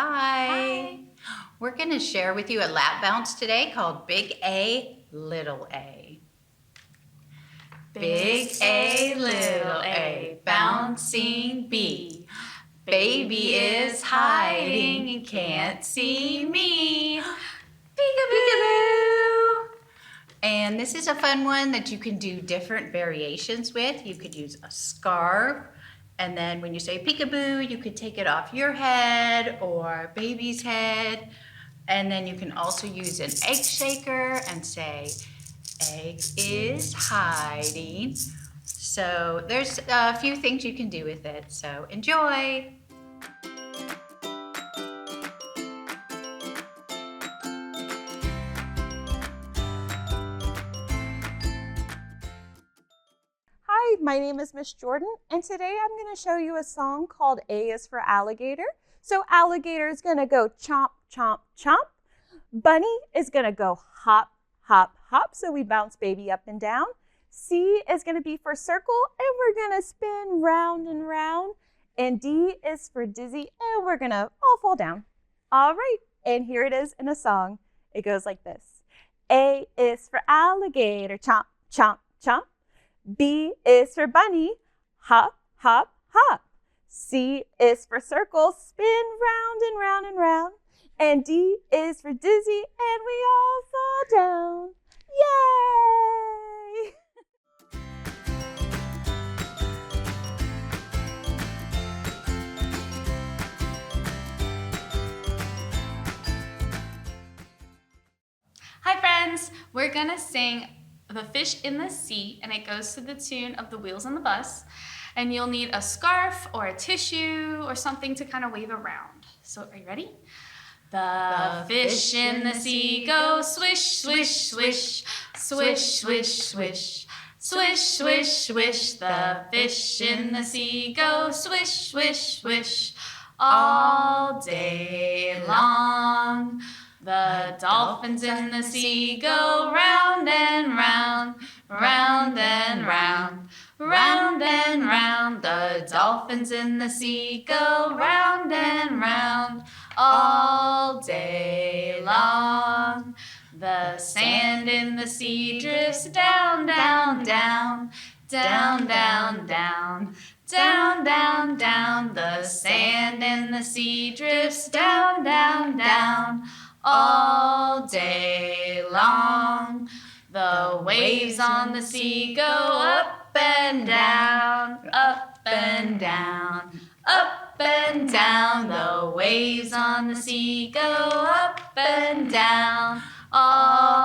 Hi. We're going to share with you a lap bounce today called Big A, Little A. Big A, little A, bouncing B. Baby is hiding and can't see me. Peekaboo! And this is a fun one that you can do different variations with. You could use a scarf, and then when you say peekaboo, you could take it off your head or baby's head. And then you can also use an egg shaker and say, egg is hiding. So there's a few things you can do with it, so enjoy. Hi, my name is Miss Jordan, and today I'm going to show you a song called A is for Alligator. So alligator is going to go chomp, chomp, chomp. Bunny is going to go hop, hop, hop. So we bounce baby up and down. C is going to be for circle, and we're going to spin round and round. And D is for dizzy, and we're going to all fall down. All right, and here it is in a song. It goes like this. A is for alligator, chomp, chomp, chomp. B is for bunny, hop, hop, hop. C is for circle, spin round and round and round. And D is for dizzy, and we all fall down. Yay! Hi friends, we're gonna sing The Fish in the Sea, and it goes to the tune of The Wheels on the Bus. And you'll need a scarf or a tissue or something to kind of wave around. So are you ready? The fish in the sea go swish, swish, swish, swish, swish, swish, swish, swish, swish. The fish in the sea go swish, swish, swish, all day long. The dolphins in the sea go round and round, round and round, round and round. The dolphins in the sea go round and round, all day long. The sand in the sea drifts down, down, down, down, down, down, down, down, down. The sand in the sea drifts down, down, down, all day long. The waves on the sea go up and down, up and down, up and down. The waves on the sea go up and down, all